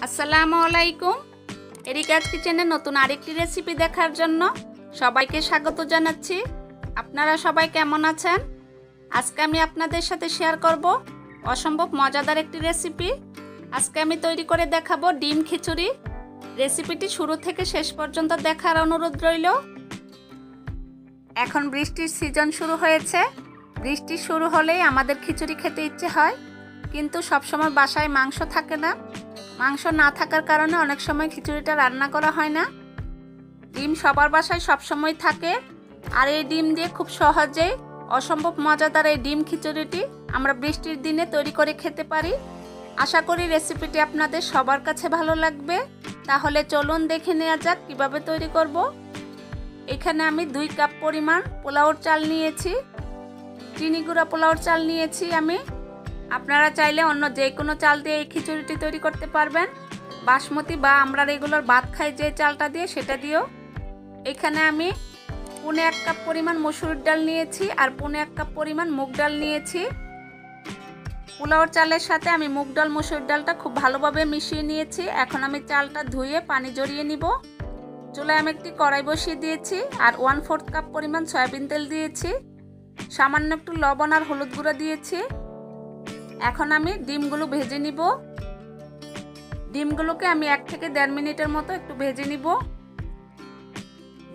আসসালামু আলাইকুম। এরিকাজ কিচেনে নতুন আরেকটি রেসিপি দেখার জন্য সবাইকে স্বাগত জানাচ্ছি। আপনারা সবাই কেমন আছেন? আজকে আমি আপনাদের সাথে শেয়ার করব অসম্ভব মজাদার একটি রেসিপি। আজকে আমি তৈরি করে দেখাবো ডিম খিচুড়ি। রেসিপিটি শুরু থেকে শেষ পর্যন্ত দেখার অনুরোধ রইল। এখন বৃষ্টির সিজন শুরু হয়েছে। বৃষ্টি শুরু হলেই আমাদের খিচুড়ি খেতে ইচ্ছে হয়, কিন্তু সবসময় বাসায় মাংস থাকে না। মাংস না থাকার কারণে অনেক সময় খিচুড়িটা রান্না করা হয় না। ডিম সবার বাসায় সবসময় থাকে, আর এই ডিম দিয়ে খুব সহজেই অসম্ভব মজাদার এই ডিম খিচুড়িটি আমরা বৃষ্টির দিনে তৈরি করে খেতে পারি। আশা করি রেসিপিটি আপনাদের সবার কাছে ভালো লাগবে। তাহলে চলুন দেখে নেওয়া যাক কিভাবে তৈরি করব। এখানে আমি 2 কাপ পরিমাণ পোলাওর চাল নিয়েছি। চিনি গুঁড়া পোলাওর চাল নিয়েছি আমি। আপনারা চাইলে অন্য যে কোনো চাল দিয়ে এই খিচুড়িটি তৈরি করতে পারবেন। বাসমতি বা আমরা রেগুলার ভাত খাই যে চালটা দিয়ে, সেটা দিয়েও। এখানে আমি 1.5 কাপ পরিমাণ মসুর ডাল নিয়েছি আর 1.5 কাপ পরিমাণ মুগ ডাল নিয়েছি। পোলাওর চালের সাথে আমি মুগ ডাল মসুর ডালটা খুব ভালোভাবে মিশিয়ে নিয়েছি। এখন আমি চালটা ধুয়ে পানি ঝরিয়ে নিব। চুলায় আমি একটি কড়াই বসিয়ে দিয়েছি আর 1/4 কাপ পরিমাণ সয়াবিন তেল দিয়েছি। সামান্য একটু লবণ আর হলুদ গুঁড়া দিয়েছি। এখন আমি ডিমগুলো ভেজে নিব। ডিমগুলোকে আমি 1 থেকে 1.5 মিনিটের মতো একটু ভেজে নিব।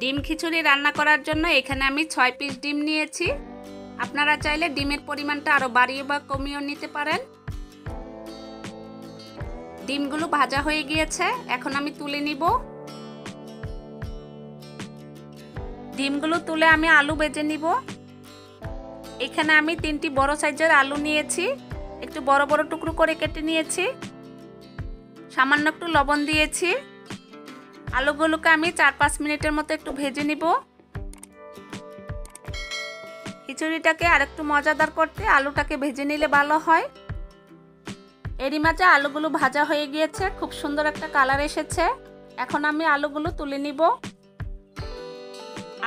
ডিম খিচুড়ি রান্না করার জন্য এখানে আমি 6 পিস ডিম নিয়েছি। আপনারা চাইলে ডিমের পরিমাণটা আরো বাড়িয়ে বা কমিয়েও নিতে পারেন। ডিমগুলো ভাজা হয়ে গিয়েছে, এখন আমি তুলে নিব। ডিমগুলো তুলে আমি আলু ভেজে নিব। এখানে আমি 3টি বড় সাইজের আলু নিয়েছি, একটু বড় বড় টুকরো করে কেটে নিয়েছি। সামান্য একটু লবণ দিয়েছি। আলুগুলোকে আমি 4-5 মিনিটের মতো একটু ভেজে নিব। খিচুড়িটাকে আরেকটু মজাদার করতে আলুটাকে ভেজে নিলে ভালো হয়। এরই মাঝে আলুগুলো ভাজা হয়ে গিয়েছে, খুব সুন্দর একটা কালার এসেছে। এখন আমি আলুগুলো তুলে নিব।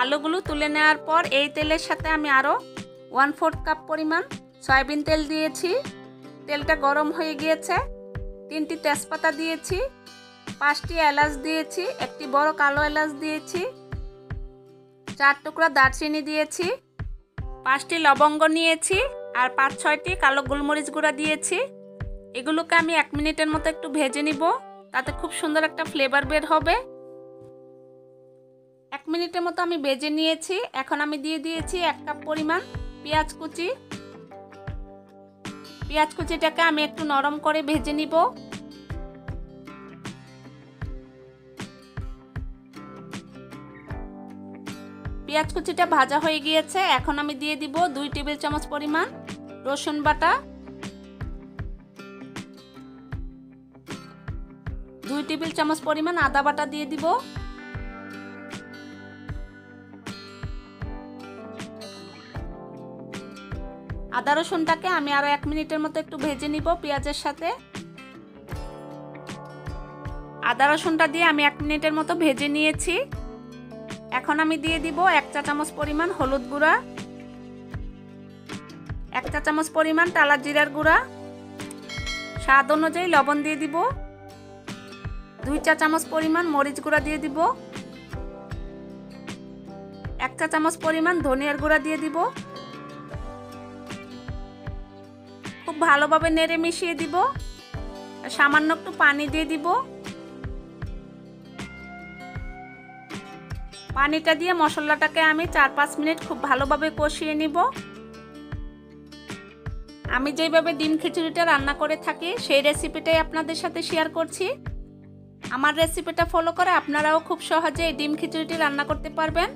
আলুগুলো তুলে নেওয়ার পর এই তেলের সাথে আমি আরো 1/4 কাপ পরিমাণ সয়াবিন তেল দিয়েছি। তেলটা গরম হয়ে গিয়েছে। 3টি তেজপাতা দিয়েছি, 5টি এলাচ দিয়েছি, একটি বড় কালো এলাচ দিয়েছি, 4 টুকরা দারচিনি দিয়েছি, 5টি লবঙ্গ নিয়েছি আর 5-6টি কালো গোলমরিচ গুঁড়া দিয়েছি। এগুলোকে আমি 1 মিনিটের মতো একটু ভেজে নিব, তাতে খুব সুন্দর একটা ফ্লেভার বের হবে। 1 মিনিটের মতো আমি ভেজে নিয়েছি। এখন আমি দিয়ে দিয়েছি 1 কাপ পরিমাণ পেঁয়াজ কুচি। পেঁয়াজ কুচিটাকে আমি একটু নরম করে ভেজে নিব। পেঁয়াজ কুচিটা ভাজা হয়ে গিয়েছে। এখন আমি দিয়ে দিব 2 টেবিল চামচ পরিমাণ রসুন বাটা, 2 টেবিল চামচ পরিমাণ আদা বাটা দিয়ে দিব। আদা রসুনটাকে আমি আরো 1 মিনিটের মতো একটু ভেজে নিব পেঁয়াজের সাথে। আদা রসুনটা দিয়ে আমি 1 মিনিটের মতো ভেজে নিয়েছি। এখন আমি দিয়ে দিব 1 চা চামচ পরিমাণ হলুদ গুঁড়া, 1 চা চামচ পরিমাণ টালা জিরার গুঁড়া, স্বাদ অনুযায়ী লবণ দিয়ে দিব, 2 চা চামচ পরিমাণ মরিচ গুঁড়া দিয়ে দিব, 1 চা চামচ পরিমাণ ধনিয়ার গুঁড়া দিয়ে দিব। খুব ভালোভাবে নেড়ে মিশিয়ে দিব। সামান্য একটু পানি দিয়ে দিব। পানিটা দিয়ে মশলাটাকে আমি 4-5 মিনিট খুব ভালোভাবে কষিয়ে নিব। আমি যেভাবে ডিম খিচুড়িটা রান্না করে থাকি সেই রেসিপিটাই আপনাদের সাথে শেয়ার করছি। আমার রেসিপিটা ফলো করে আপনারাও খুব সহজে এই ডিম খিচুড়িটি রান্না করতে পারবেন।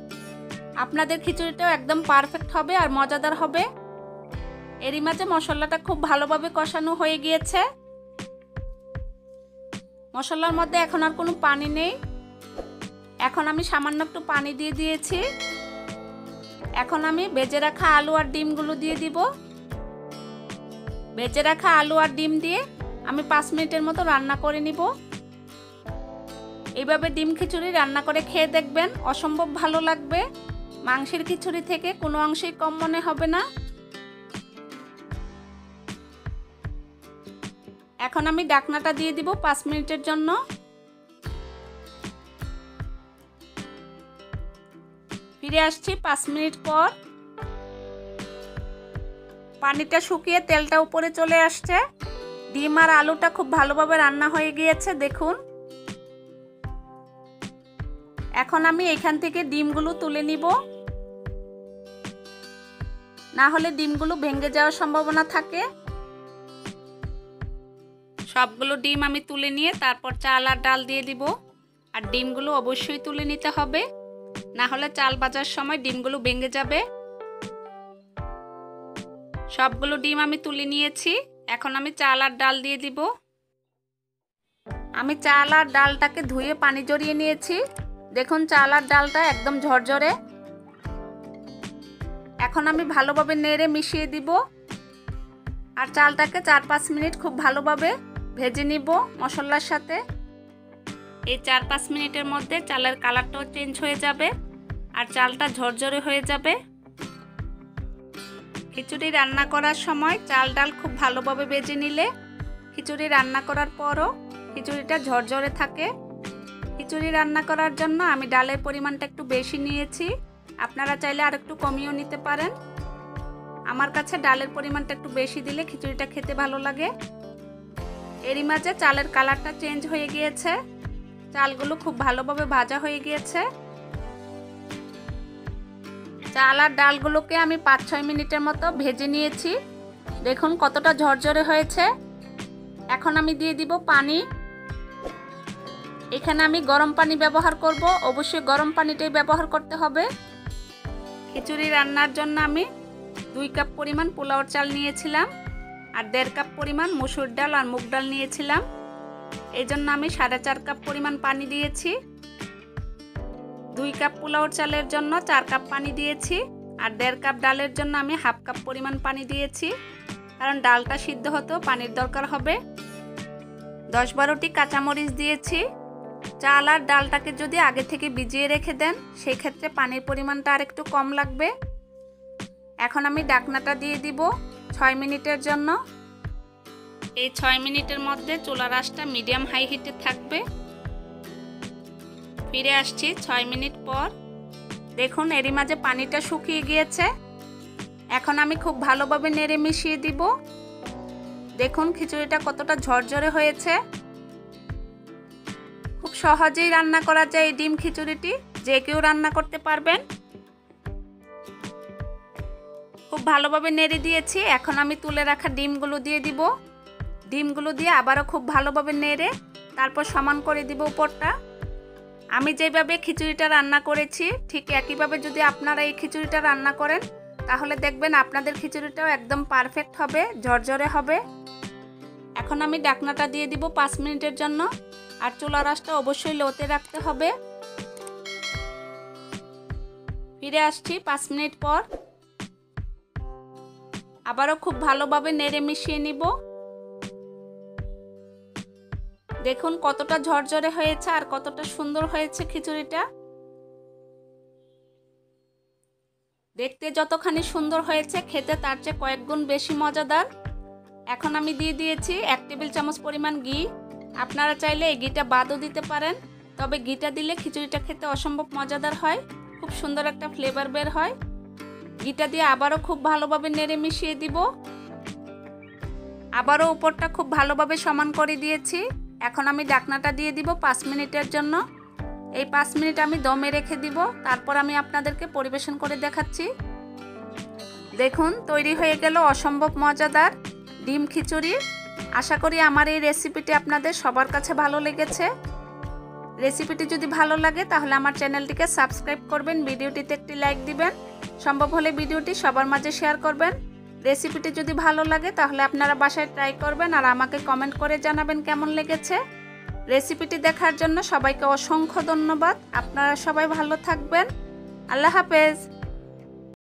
আপনাদের খিচুড়িটাও একদম পারফেক্ট হবে আর মজাদার হবে। এরই মাঝে মশলাটা খুব ভালোভাবে কষানো হয়ে গিয়েছে। মশলার মধ্যে এখন আর কোনো পানি নেই। এখন আমি সামান্য একটু পানি দিয়ে দিয়েছি। এখন আমি ভেজে রাখা আলু আর ডিমগুলো দিয়ে দিব। ভেজে রাখা আলু আর ডিম দিয়ে আমি 5 মিনিটের মতো রান্না করে নিব। এইভাবে ডিম খিচুড়ি রান্না করে খেয়ে দেখবেন, অসম্ভব ভালো লাগবে। মাংসের খিচুড়ি থেকে কোনো অংশেই কম মনে হবে না। এখন আমি ঢাকনাটা দিয়ে দিব 5 মিনিটের জন্য। ফিরে আসছি 5 মিনিট পর। পানিটা শুকিয়ে তেলটা উপরে চলে আসছে। ডিম আর আলুটা খুব ভালোভাবে রান্না হয়ে গিয়েছে দেখুন। এখন আমি এখান থেকে ডিমগুলো তুলে নিব, না হলে ডিমগুলো ভেঙে যাওয়ার সম্ভাবনা থাকে। সবগুলো ডিম আমি তুলে নিয়ে তারপর চাল আর ডাল দিয়ে দিব। আর ডিমগুলো অবশ্যই তুলে নিতে হবে, না হলে চাল ভাজার সময় ডিমগুলো ভেঙে যাবে। সবগুলো ডিম আমি তুলে নিয়েছি। এখন আমি চাল আর ডাল দিয়ে দিব। আমি চাল আর ডালটাকে ধুয়ে পানি ঝরিয়ে নিয়েছি। দেখুন চাল আর ডালটা একদম ঝরঝরে। এখন আমি ভালোভাবে নেড়ে মিশিয়ে দিব আর চালটাকে 4-5 মিনিট খুব ভালোভাবে ভেজে নিব মশলার সাথে। এই 4-5 মিনিটের মধ্যে চালের কালারটাও চেঞ্জ হয়ে যাবে আর চালটা ঝরঝরে হয়ে যাবে। খিচুড়ি রান্না করার সময় চাল ডাল খুব ভালোভাবে ভেজে নিলে খিচুড়ি রান্না করার পরও খিচুড়িটা ঝরঝরে থাকে। খিচুড়ি রান্না করার জন্য আমি ডালের পরিমাণটা একটু বেশি নিয়েছি, আপনারা চাইলে আর একটু কমিয়েও নিতে পারেন। আমার কাছে ডালের পরিমাণটা একটু বেশি দিলে খিচুড়িটা খেতে ভালো লাগে। এরই মাঝে চালের কালারটা চেঞ্জ হয়ে গিয়েছে, চালগুলো খুব ভালোভাবে ভাজা হয়ে গিয়েছে। চাল আর ডালগুলোকে আমি 5-6 মিনিটের মতো ভেজে নিয়েছি। দেখুন কতটা ঝরঝরে হয়েছে। এখন আমি দিয়ে দিব পানি। এখানে আমি গরম পানি ব্যবহার করব, অবশ্যই গরম পানিটাই ব্যবহার করতে হবে। খিচুড়ি রান্নার জন্য আমি 2 কাপ পরিমাণ পোলাওর চাল নিয়েছিলাম আর 1.5 কাপ পরিমাণ মুসুর ডাল আর মুগ ডাল নিয়েছিলাম। এই জন্য আমি 4.5 কাপ পরিমাণ পানি দিয়েছি। 2 কাপ পোলাওর চালের জন্য 4 কাপ পানি দিয়েছি আর 1.5 কাপ ডালের জন্য আমি 1/2 কাপ পরিমাণ পানি দিয়েছি, কারণ ডালটা সিদ্ধ হতেও পানির দরকার হবে। 10-12টি কাঁচামরিচ দিয়েছি। চাল আর ডালটাকে যদি আগে থেকে ভিজিয়ে রেখে দেন সেই ক্ষেত্রে পানির পরিমাণটা আর একটু কম লাগবে। এখন আমি ঢাকনাটা দিয়ে দিব 6 মিনিটের জন্য। এই 6 মিনিটের মধ্যে চুলার আঁচটা মিডিয়াম হাই হিটে থাকবে। ফিরে আসছি 6 মিনিট পর। দেখুন এরই মাঝে পানিটা শুকিয়ে গিয়েছে। এখন আমি খুব ভালোভাবে নেড়ে মিশিয়ে দিব। দেখুন খিচুড়িটা কতটা ঝরঝরে হয়েছে। খুব সহজেই রান্না করা যায় এই ডিম খিচুড়িটি, যে কেউ রান্না করতে পারবেন। খুব ভালোভাবে নেড়ে দিয়েছি। এখন আমি তুলে রাখা ডিমগুলো দিয়ে দিব। ডিমগুলো দিয়ে আবারও খুব ভালোভাবে নেড়ে তারপর সমান করে দিব উপরটা। আমি যেভাবে খিচুড়িটা রান্না করেছি ঠিক একইভাবে যদি আপনারা এই খিচুড়িটা রান্না করেন তাহলে দেখবেন আপনাদের খিচুড়িটাও একদম পারফেক্ট হবে, ঝরঝরে হবে। এখন আমি ঢাকনাটা দিয়ে দিব 5 মিনিটের জন্য আর চুলার আঁচটা অবশ্যই লোতে রাখতে হবে। ফিরে আসছি 5 মিনিট পর। আবারও খুব ভালোভাবে নেড়ে মিশিয়ে নিব। দেখুন কতটা ঝরঝরে হয়েছে আর কতটা সুন্দর হয়েছে খিচুড়িটা। দেখতে যতখানি সুন্দর হয়েছে খেতে তার চেয়ে কয়েক গুণ বেশি মজাদার। এখন আমি দিয়ে দিয়েছি 1 টেবিল চামচ পরিমাণ ঘি। আপনারা চাইলে এই ঘিটা বাদও দিতে পারেন, তবে ঘিটা দিলে খিচুড়িটা খেতে অসম্ভব মজাদার হয়, খুব সুন্দর একটা ফ্লেভার বের হয়। ঘিটা দিয়ে আবারও খুব ভালোভাবে নেড়ে মিশিয়ে দিব। আবারও উপরটা খুব ভালোভাবে সমান করে দিয়েছি। এখন আমি ঢাকনাটা দিয়ে দিব 5 মিনিটের জন্য। এই 5 মিনিট আমি দমে রেখে দিব, তারপর আমি আপনাদেরকে পরিবেশন করে দেখাচ্ছি। দেখুন তৈরি হয়ে গেল অসম্ভব মজাদার ডিম খিচুড়ি। আশা করি আমার এই রেসিপিটি আপনাদের সবার কাছে ভালো লেগেছে। রেসিপিটি যদি ভালো লাগে তাহলে আমার চ্যানেলটিকে সাবস্ক্রাইব করবেন, ভিডিওটিতে একটি লাইক দিবেন, সম্ভব হলে ভিডিওটি সবার মাঝে শেয়ার করবেন। রেসিপিটি যদি ভালো লাগে তাহলে আপনারা বাসায় ট্রাই করবেন আর আমাকে কমেন্ট করে জানাবেন কেমন লেগেছে। রেসিপিটি দেখার জন্য সবাইকে অসংখ্য ধন্যবাদ। আপনারা সবাই ভালো থাকবেন। আল্লাহ হাফেজ।